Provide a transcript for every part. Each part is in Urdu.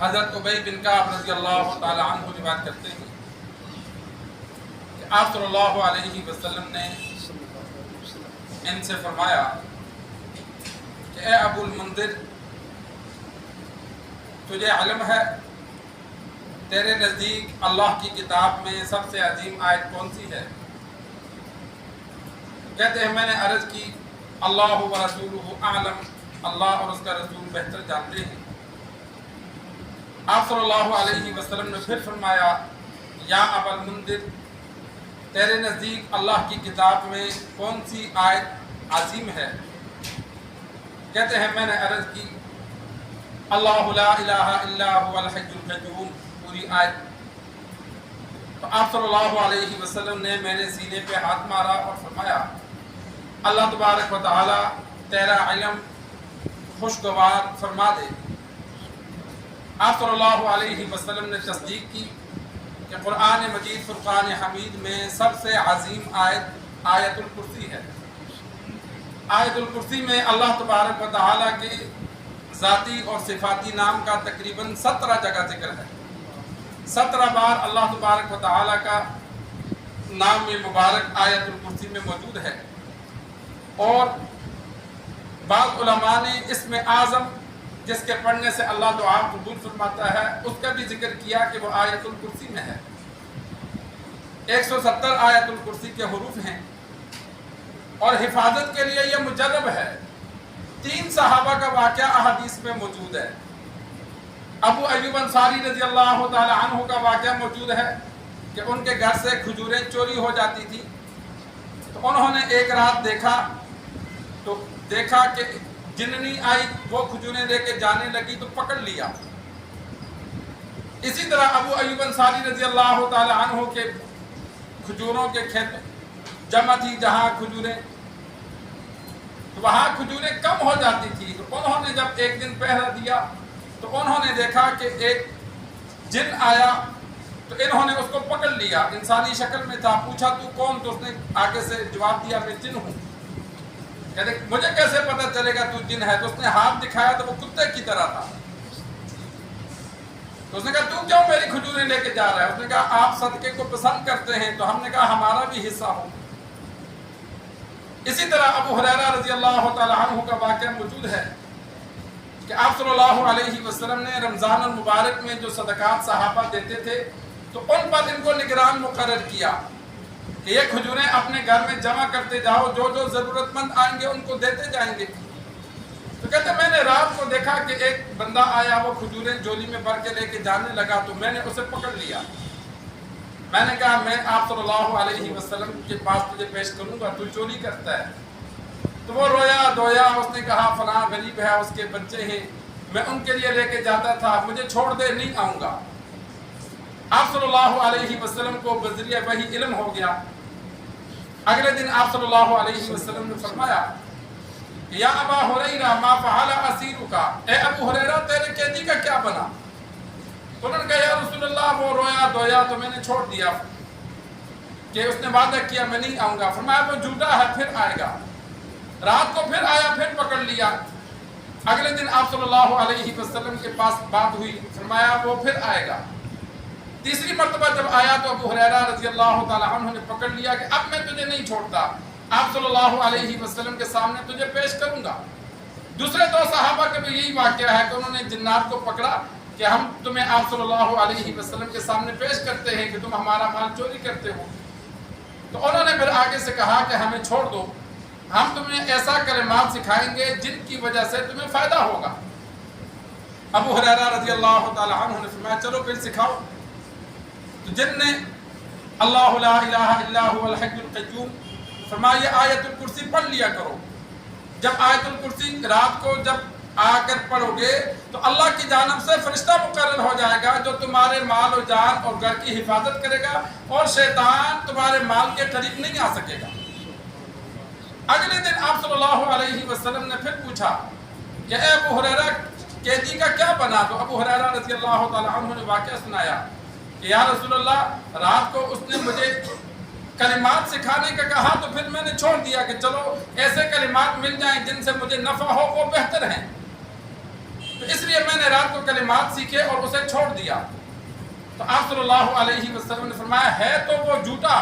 حضرت ابی بن کعب رضی اللہ تعالی عنہ روایت کرتے ہیں کہ آپ صلی اللہ علیہ وسلم نے ان سے فرمایا کہ اے ابو المنذر، تجھے علم ہے تیرے نزدیک اللہ کی کتاب میں سب سے عظیم آیت کون سی ہے؟ کہتے ہیں میں نے عرض کی اللہ و رسولہ اعلم، اللہ اور اس کا رسول بہتر جانتے ہیں۔ آپ صلی اللہ علیہ وسلم نے پھر فرمایا یا ابا المنذر، تیرے نزدیک اللہ کی کتاب میں کون سی آیت عظیم ہے؟ کہتے ہیں میں نے عرض کی اللہ لا الہ الا هو الحی القیوم، پوری آیت۔ تو آپ صلی اللہ علیہ وسلم نے میرے سینے پہ ہاتھ مارا اور فرمایا اللہ تبارک و تعالی تیرا علم خوشگوار فرما دے۔ آپ صلی اللہ علیہ وسلم نے تصدیق کی کہ قرآن مجید فرقان حمید میں سب سے عظیم آیت آیت الکرسی ہے۔ آیت الکرسی میں اللہ تبارک و تعالیٰ کے ذاتی اور صفاتی نام کا تقریباً 17 جگہ ذکر ہے۔ 17 بار اللہ تبارک و تعالیٰ کا نام مبارک آیت الکرسی میں موجود ہے، اور بعض علماء نے اسم اعظم جس کے پڑھنے سے اللہ دعا قبول فرماتا ہے اس کا بھی ذکر کیا کہ وہ آیت الکرسی میں ہے۔ 170 آیت الکرسی کے حروف ہیں اور حفاظت کے لیے یہ مجرب ہے۔ 3 صحابہ کا واقعہ احادیث میں موجود ہے۔ ابو ایوب انصاری رضی اللہ تعالی عنہ کا واقعہ موجود ہے کہ ان کے گھر سے کھجوریں چوری ہو جاتی تھی، تو انہوں نے ایک رات دیکھا کہ جننی آئی، وہ کھجوریں لے کے جانے لگی تو پکڑ لیا۔ اسی طرح ابو ایوب انصاری رضی اللہ تعالی عنہ کے کھجوروں کے کھیت جمع تھی، جہاں کھجوریں، تو وہاں کھجوریں کم ہو جاتی تھی، تو انہوں نے جب ایک دن پہرا دیا تو انہوں نے دیکھا کہ ایک جن آیا، تو انہوں نے اس کو پکڑ لیا، انسانی شکل میں تھا۔ پوچھا تو کون؟ تو اس نے آگے سے جواب دیا میں جن ہوں۔ کہتے مجھے کیسے پتہ چلے گا تو جن ہے؟ تو اس نے ہاتھ دکھایا تو وہ کتے کی طرح تھا۔ تو اس نے کہا تو کیوں میری کھجوریں لے کے جا رہا ہے؟ اس نے کہا آپ صدقے کو پسند کرتے ہیں، تو ہم نے کہا ہمارا بھی حصہ ہو۔ اسی طرح ابو ہریرہ رضی اللہ تعالی عنہ کا واقعہ موجود ہے کہ آپ صلی اللہ علیہ وسلم نے رمضان المبارک میں جو صدقات صحابہ دیتے تھے تو ان پر ان کو نگران مقرر کیا کہ یہ کھجوریں اپنے گھر میں جمع کرتے جاؤ، جو جو ضرورت مند آئیں گے ان کو دیتے جائیں گے۔ تو کہتے میں نے رات کو دیکھا کہ ایک بندہ آیا، وہ کھجوریں جولی میں بھر کے لے کے جانے لگا، تو میں نے اسے پکڑ لیا۔ میں نے کہا میں آپ صلی اللہ علیہ وسلم کے پاس تجھے پیش کروں گا، تو چوری کرتا ہے۔ تو وہ رویا دھویا، اس نے کہا فلاں غریب ہے، اس کے بچے ہیں، میں ان کے لیے لے کے جاتا تھا، مجھے چھوڑ دے، نہیں آؤں گا۔ آپ صلی اللہ علیہ وسلم کو بذریعہ وحی علم ہو گیا۔ اگلے دن آپ صلی اللہ علیہ وسلم نے فرمایا کہ یا ابا ہریرہ ما فعل اسیرک، اے ابو ہریرہ تیرے قیدی کا کیا بنا؟ انہوں نے کہا یا رسول اللہ وہ رویا دھویا تو میں نے چھوڑ دیا کہ اس نے وعدہ کیا میں نہیں آؤں گا۔ فرمایا وہ جھوٹا ہے، پھر آئے گا۔ رات کو پھر آیا، پھر پکڑ لیا۔ اگلے دن آپ صلی اللہ علیہ وسلم کے پاس بات ہوئی، فرمایا وہ پھر آئے گا۔ تیسری مرتبہ جب آیا تو ابو ہریرہ رضی اللہ تعالی عنہ نے پکڑ لیا کہ اب میں تجھے نہیں چھوڑتا، آپ صلی اللہ علیہ وسلم کے سامنے تجھے پیش کروں گا۔ دوسرے 2 صحابہ کا بھی یہی واقعہ ہے کہ انہوں نے جنات کو پکڑا کہ ہم تمہیں آپ صلی اللہ علیہ وسلم کے سامنے پیش کرتے ہیں کہ تم ہمارا مال چوری کرتے ہو۔ تو انہوں نے پھر آگے سے کہا کہ ہمیں چھوڑ دو، ہم تمہیں ایسا کلمات سکھائیں گے جن کی وجہ سے تمہیں فائدہ ہوگا۔ ابو ہریرہ رضی اللہ تعالی عنہ نے فرمایا چلو پھر سکھاؤ۔ تو جن نے اللہ لا الہ الا هو الحی القیوم فرمایا یہ آیت الکرسی پڑھ لیا کرو۔ جب آیت الکرسی رات کو جب آ کر پڑھو گے تو اللہ کی جانب سے فرشتہ مقرر ہو جائے گا جو تمہارے مال و جان اور گھر کی حفاظت کرے گا، اور شیطان تمہارے مال کے قریب نہیں آ سکے گا۔ اگلے دن آپ صلی اللہ علیہ وسلم نے پھر پوچھا کہ اے ابو ہریرہ قیدی کا کیا بنا؟ تو ابو ہریرہ رضی اللہ تعالی عنہ نے واقعہ سنایا کہ یا رسول اللہ رات کو اس نے مجھے کلمات سکھانے کا کہا تو پھر میں نے چھوڑ دیا کہ چلو ایسے کلمات مل جائیں جن سے مجھے نفع ہو، وہ بہتر ہیں۔ تو اس لیے میں نے رات کو کلمات سیکھے اور اسے چھوڑ دیا۔ تو آپ صلی اللہ علیہ وسلم نے فرمایا ہے تو وہ جھوٹا،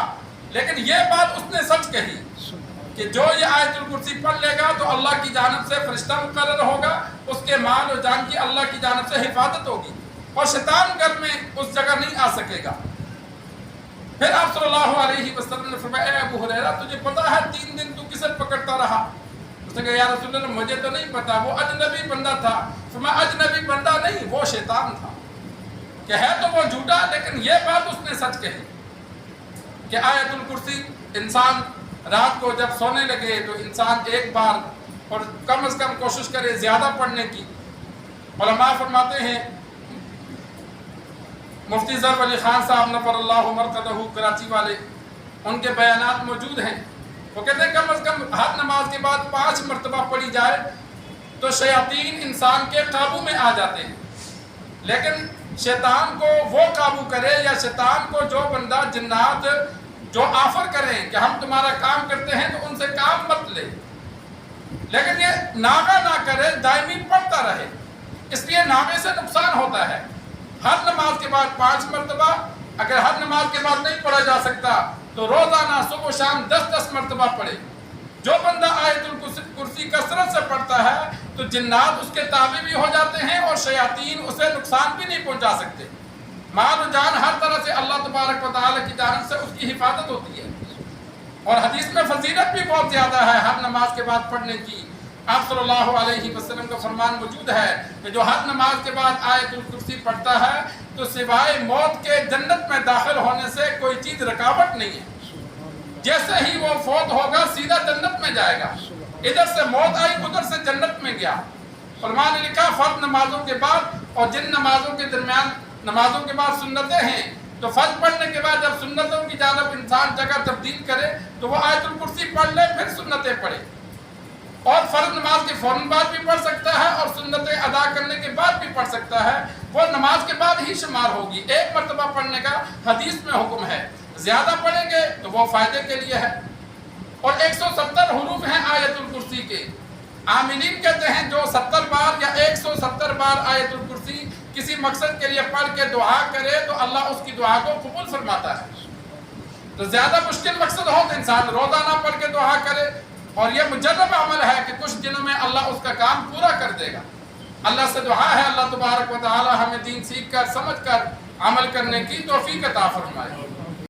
لیکن یہ بات اس نے سچ کہی کہ جو یہ آیت الکرسی پڑھ لے گا تو اللہ کی جانب سے فرشتہ مقرر ہوگا، اس کے مال اور جان کی اللہ کی جانب سے حفاظت ہوگی اور شیطان گھر میں اس جگہ نہیں آ سکے گا۔ پھر آپ صلی اللہ علیہ وسلم نے فرمایا اے ابو ہریرہ تجھے پتا ہے 3 دن تو کسے پکڑتا رہا؟ اس نے کہا یا رسول اللہ مجھے تو نہیں پتا، وہ اجنبی بندہ تھا۔ فرمایا اجنبی بندہ نہیں، وہ شیطان تھا، کہ ہے تو وہ جھوٹا لیکن یہ بات اس نے سچ کہی کہ آیت الکرسی انسان رات کو جب سونے لگے تو انسان ایک بار اور کم از کم کوشش کرے زیادہ پڑھنے کی۔ علماء فرماتے ہیں، مفتی ظفر علی خان صاحب نفر اللہ مرقدہ کراچی والے، ان کے بیانات موجود ہیں، وہ کہتے ہیں کم از کم ہر نماز کے بعد 5 مرتبہ پڑھی جائے تو شیاطین انسان کے قابو میں آ جاتے ہیں۔ لیکن شیطان کو وہ قابو کرے یا شیطان کو جو بندہ جنات جو آفر کریں کہ ہم تمہارا کام کرتے ہیں تو ان سے کام مت لے، لیکن یہ ناغہ نہ کرے، دائمی پڑھتا رہے۔ اس لیے ناغے سے نقصان ہوتا ہے۔ ہر نماز کے بعد 5 مرتبہ، اگر ہر نماز کے بعد نہیں پڑھا جا سکتا تو روزانہ صبح و شام 10 مرتبہ پڑھے۔ جو بندہ آیت الکرسی کثرت سے پڑھتا ہے تو جنات اس کے تابع بھی ہو جاتے ہیں اور شیاطین اسے نقصان بھی نہیں پہنچا سکتے۔ مال و جان ہر طرح سے اللہ تبارک و تعالی کی جانب سے اس کی حفاظت ہوتی ہے، اور حدیث میں فضیلت بھی بہت زیادہ ہے ہر نماز کے بعد پڑھنے کی۔ آپ صلی اللہ علیہ وسلم کا فرمان موجود ہے کہ جو ہر نماز کے بعد آیت الکرسی پڑھتا ہے تو سوائے موت کے جنت میں داخل ہونے سے کوئی چیز رکاوٹ نہیں ہے۔ جیسے ہی وہ فوت ہوگا سیدھا جنت میں جائے گا، ادھر سے موت آئی ادھر سے جنت میں گیا۔ علماء نے لکھا فرض نمازوں کے بعد اور جن نمازوں کے درمیان نمازوں کے بعد سنتیں ہیں، تو فرض پڑھنے کے بعد جب سنتوں کی جانب انسان جگہ تبدیل کرے تو وہ آیت الکرسی پڑھ لے پھر سنتیں پڑھے، اور فرض نماز کے فوراً بعد بھی پڑھ سکتا ہے اور سنتیں ادا کرنے کے بعد بھی پڑھ سکتا ہے، وہ نماز کے بعد ہی شمار ہوگی۔ 1 مرتبہ پڑھنے کا حدیث میں حکم ہے، زیادہ پڑھیں گے تو وہ فائدے کے لیے ہے۔ اور 170 حروف ہیں آیت الکرسی کے۔ آمینین کہتے ہیں جو 70 بار یا 170 بار آیت الکرسی کسی مقصد کے لیے پڑھ کے دعا کرے تو اللہ اس کی دعا کو قبول فرماتا ہے۔ تو زیادہ مشکل مقصد ہو تو انسان روزانہ پڑھ کے دعا کرے، اور یہ مجرب عمل ہے کہ کچھ دنوں میں اللہ اس کا کام پورا کر دے گا۔ اللہ سے دعا ہے اللہ تبارک و تعالی ہمیں دین سیکھ کر سمجھ کر عمل کرنے کی توفیق عطا فرمائے۔